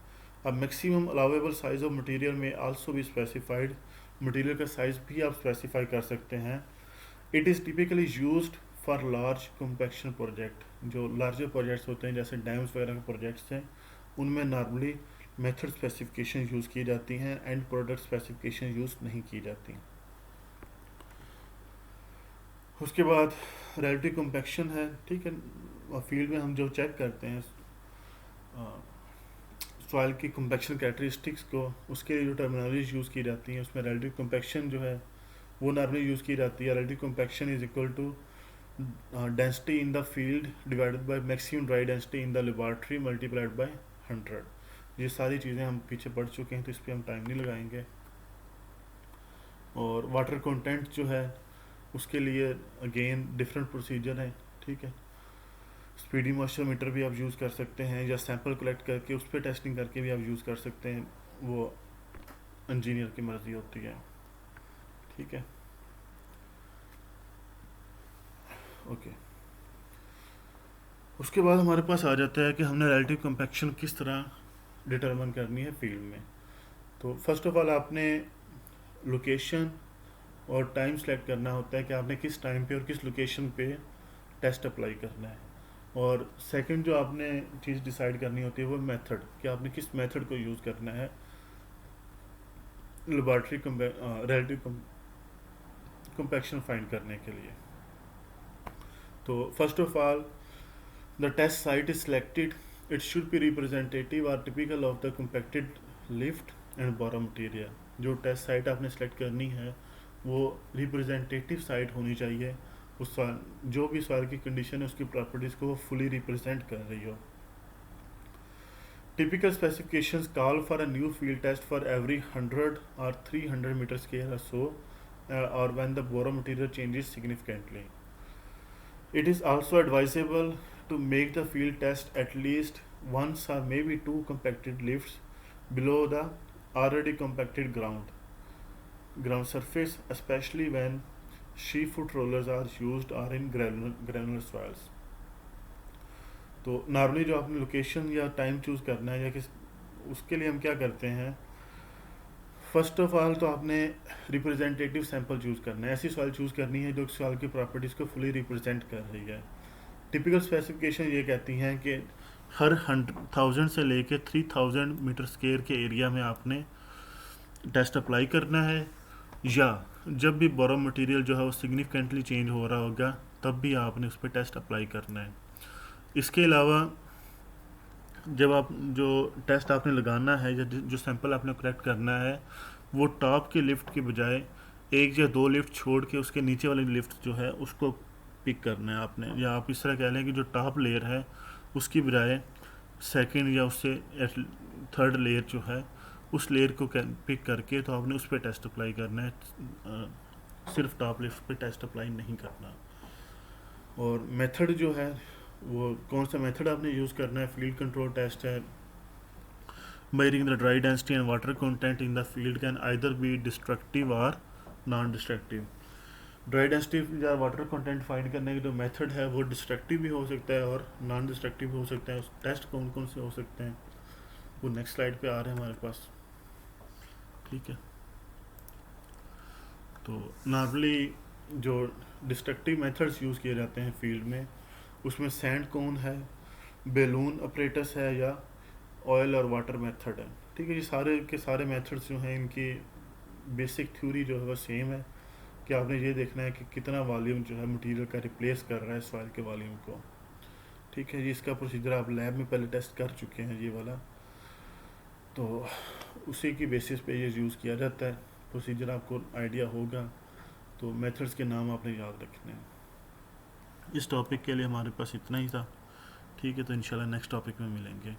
अब maximum allowable size of material में आल्सो भी स्पेसिफाइड, मटेरियल का साइज भी आप स्पेसिफाई कर सकते हैं। It is typically used for large compaction project. जो लार्जर प्रोजेक्ट्स होते हैं जैसे डैम्स वगैरह के प्रोजेक्ट्स हैं, उनमें नॉर्मली मेथड स्पेसिफिकेशन यूज़ की जाती हैं, एंड प्रोडक्ट स्पेसिफिकेशन यूज़ नहीं की जाती। उसके बाद रिलेटिव कम्पैक्शन है, ठीक है। फील्ड में हम जो चेक करते हैं सॉइल की कम्पैक्शन कैरेक्टरिस्टिक्स को, उसके लिए जो टर्मिनोलॉजी यूज़ की जाती है उसमें रिलेटिव कम्पैक्शन जो है वो नॉर्मली यूज़ की जाती है। Relative compaction is equal to density in the field divided by maximum dry density in the laboratory multiplied by 100। ये सारी चीज़ें हम पीछे पढ़ चुके हैं तो इस पर हम टाइम नहीं लगाएंगे। और वाटर कंटेंट जो है उसके लिए अगेन डिफरेंट प्रोसीजर है, ठीक है। स्पीडी मॉइस्चर मीटर भी आप यूज़ कर सकते हैं, या सैंपल कलेक्ट करके उस पर टेस्टिंग करके भी आप यूज़ कर सकते हैं, वो इंजीनियर की मर्ज़ी होती है, ठीक है। ओके, उसके बाद हमारे पास आ जाता है कि हमने रिलेटिव कम्पैक्शन किस तरह डिटरमिन करनी है फील्ड में। तो फर्स्ट ऑफ ऑल आपने लोकेशन और टाइम सेलेक्ट करना होता है कि आपने किस टाइम पे और किस लोकेशन पे टेस्ट अप्लाई करना है। और सेकंड जो आपने चीज़ डिसाइड करनी होती है वो मेथड, कि आपने किस मेथड को यूज़ करना है लेबॉर्ट्री रिलेटिव कम्पैक्शन फाइंड करने के लिए। तो first of all the test site is selected, it should be representative और typical of the compacted lift and borrow material. जो टेस्ट साइट आपने सेलेक्ट करनी है वो रिप्रेजेंटेटिव साइट होनी चाहिए, उस जो भी सॉइल की कंडीशन है उसकी प्रॉपर्टीज़ को वो फुली रिप्रेजेंट कर रही हो। Typical specifications call for a new field test for every 100 और 300 मीटर स्क्वायर और सो, और when the borrow material changes significantly. It is also advisable to make the field test at least once or maybe two compacted lifts below the already compacted ground surface, especially when sheet-foot rollers are used or in granular soils. तो normally जो आपने location या time choose करना है या किस, उसके लिए हम क्या करते हैं, फर्स्ट ऑफ ऑल तो आपने रिप्रेजेंटेटिव सैंपल चूज़ करना है। ऐसी सॉइल चूज़ करनी है जो सॉइल की प्रॉपर्टीज़ को फुली रिप्रेजेंट कर रही है। टिपिकल स्पेसिफिकेशन ये कहती हैं कि हर 1000 से लेके 3000 मीटर स्क्वायर के एरिया में आपने टेस्ट अप्लाई करना है, या जब भी बोरो मटेरियल जो है वो सिग्निफिकेंटली चेंज हो रहा होगा तब भी आपने उस पर टेस्ट अप्लाई करना है। इसके अलावा जब आप जो टेस्ट आपने लगाना है या जो सैंपल आपने कलेक्ट करना है वो टॉप की लिफ्ट के बजाय एक या दो लिफ्ट छोड़ के उसके नीचे वाली लिफ्ट जो है उसको पिक करना है आपने, या आप इस तरह कह लें कि जो टॉप लेयर है उसकी बजाय सेकंड या उससे थर्ड लेयर जो है उस लेयर को पिक करके तो आपने उस पर टेस्ट अप्लाई करना है, सिर्फ टॉप लेयर पे टेस्ट अप्लाई नहीं करना। और मेथड जो है वो कौन सा मेथड आपने यूज़ करना है, फील्ड कंट्रोल टेस्ट है। Measuring the dry density and water content in the field can either be destructive or non-destructive। Dry density या वाटर कंटेंट फाइंड करने का जो मेथड है वो डिस्ट्रक्टिव भी हो सकता है और नॉन डिस्ट्रक्टिव भी हो सकता है। टेस्ट कौन कौन से हो सकते हैं वो नेक्स्ट स्लाइड पे आ रहे हैं हमारे पास, ठीक है। तो नॉर्मली जो डिस्ट्रक्टिव मेथड्स यूज़ किए जाते हैं फील्ड में उसमें सैंड कौन है, बेलून ऑपरेटस है, या ऑयल और वाटर मेथड है, ठीक है। ये सारे के सारे मेथड्स जो हैं इनकी बेसिक थ्योरी जो है वो सेम है कि आपने ये देखना है कि कितना वॉल्यूम जो है मटेरियल का रिप्लेस कर रहा है सॉइल के वॉल्यूम को, ठीक है जी। इसका प्रोसीजर आप लैब में पहले टेस्ट कर चुके हैं ये वाला, तो उसी की बेसिस पे ये यूज़ किया जाता है। प्रोसीजर आपको आइडिया होगा, तो मेथड्स के नाम आपने याद रखने हैं। इस टॉपिक के लिए हमारे पास इतना ही था, ठीक है। तो इंशाल्लाह नेक्स्ट टॉपिक में मिलेंगे।